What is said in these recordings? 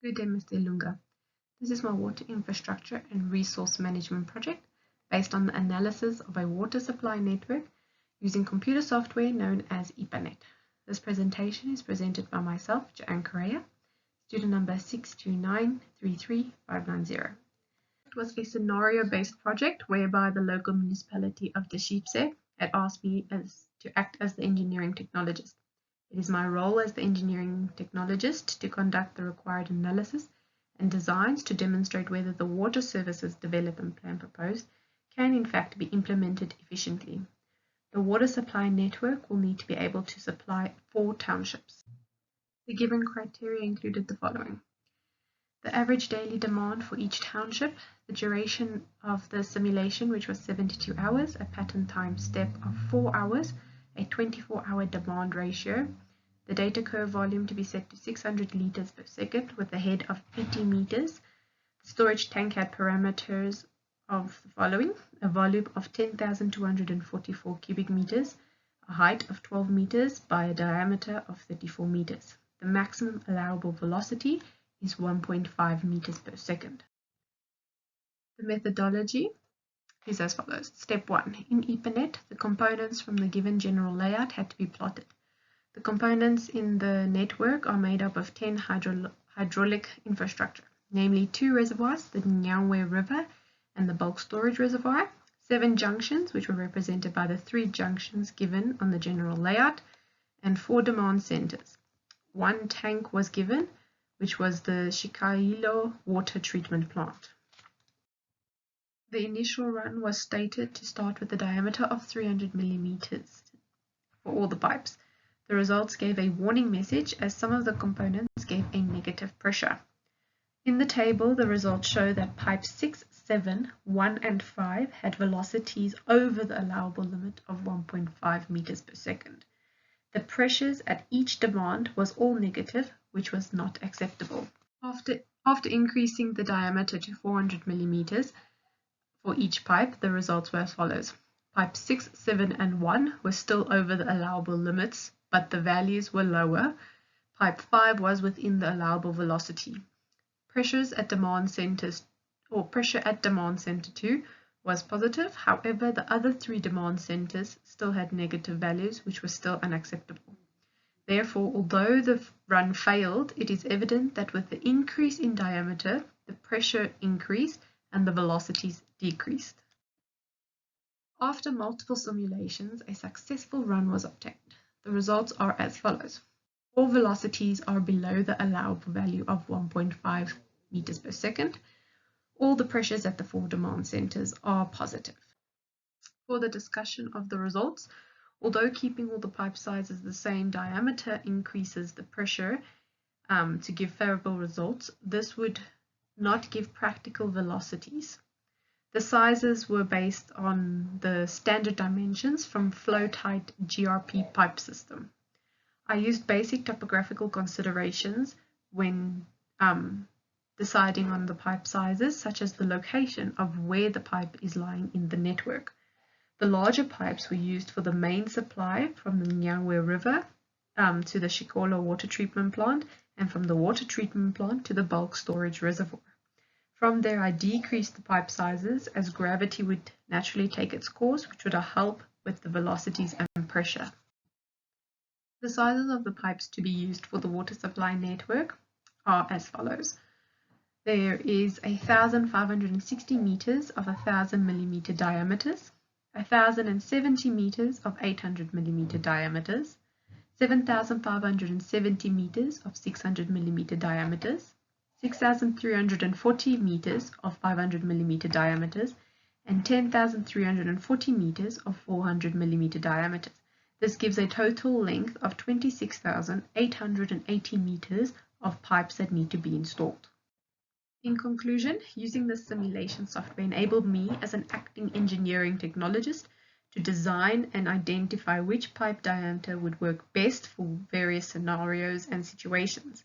Good day, Mr. Ilunga. This is my water infrastructure and resource management project based on the analysis of a water supply network using computer software known as EPANET. This presentation is presented by myself, Joanne Correa, student number 629-33590. It was a scenario-based project whereby the local municipality of Deschipse had asked me to act as the engineering technologist. It is my role as the engineering technologist to conduct the required analysis and designs to demonstrate whether the water services development plan proposed can in fact be implemented efficiently. The water supply network will need to be able to supply 4 townships. The given criteria included the following: the average daily demand for each township, the duration of the simulation, which was 72 hours, a pattern time step of 4 hours, a 24-hour demand ratio, the data curve volume to be set to 600 liters per second with a head of 80 meters. The storage tank had parameters of the following: a volume of 10,244 cubic meters, a height of 12 meters by a diameter of 34 meters. The maximum allowable velocity is 1.5 meters per second. The methodology is as follows. Step 1. In EPANET, the components from the given general layout had to be plotted. The components in the network are made up of 10 hydraulic infrastructure, namely 2 reservoirs, the Nyangwe River and the bulk storage reservoir, 7 junctions, which were represented by the 3 junctions given on the general layout, and 4 demand centers. 1 tank was given, which was the Shikailo water treatment plant. The initial run was stated to start with a diameter of 300 millimeters for all the pipes. The results gave a warning message as some of the components gave a negative pressure. In the table, the results show that pipes 6, 7, 1 and 5 had velocities over the allowable limit of 1.5 meters per second. The pressures at each demand was all negative, which was not acceptable. After increasing the diameter to 400 millimeters for each pipe, the results were as follows. Pipe 6, 7 and 1 were still over the allowable limits, but the values were lower. Pipe 5 was within the allowable velocity. Pressures at demand centers, or pressure at demand center 2 was positive. However, the other 3 demand centers still had negative values, which were still unacceptable. Therefore, although the run failed, it is evident that with the increase in diameter, the pressure increased and the velocities decreased. After multiple simulations, a successful run was obtained. The results are as follows. All velocities are below the allowable value of 1.5 meters per second. All the pressures at the 4 demand centers are positive. For the discussion of the results, although keeping all the pipe sizes the same, diameter increases the pressure to give favorable results. This would not give practical velocities. The sizes were based on the standard dimensions from flow-tight GRP pipe system. I used basic topographical considerations when deciding on the pipe sizes, such as the location of where the pipe is lying in the network. The larger pipes were used for the main supply from the Nyangwe River to the Shikailo water treatment plant, and from the water treatment plant to the bulk storage reservoir. From there, I decreased the pipe sizes as gravity would naturally take its course, which would help with the velocities and pressure. The sizes of the pipes to be used for the water supply network are as follows. There is 1,560 meters of 1,000 millimeter diameters, 1,070 meters of 800 millimeter diameters, 7,570 meters of 600 millimeter diameters, 6,340 meters of 500 millimeter diameters, and 10,340 meters of 400 millimeter diameters. This gives a total length of 26,880 meters of pipes that need to be installed. In conclusion, using this simulation software enabled me as an acting engineering technologist to design and identify which pipe diameter would work best for various scenarios and situations,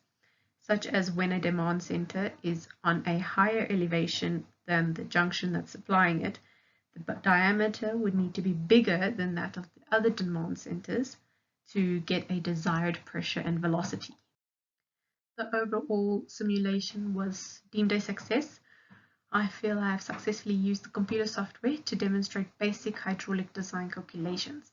such as when a demand center is on a higher elevation than the junction that's supplying it, the diameter would need to be bigger than that of the other demand centers to get a desired pressure and velocity. the overall simulation was deemed a success. I feel I have successfully used the computer software to demonstrate basic hydraulic design calculations.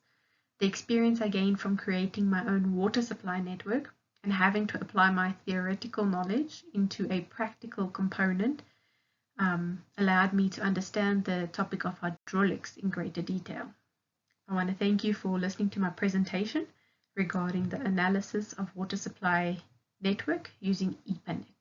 The experience I gained from creating my own water supply network and having to apply my theoretical knowledge into a practical component allowed me to understand the topic of hydraulics in greater detail. I want to thank you for listening to my presentation regarding the analysis of water supply network using EPANET.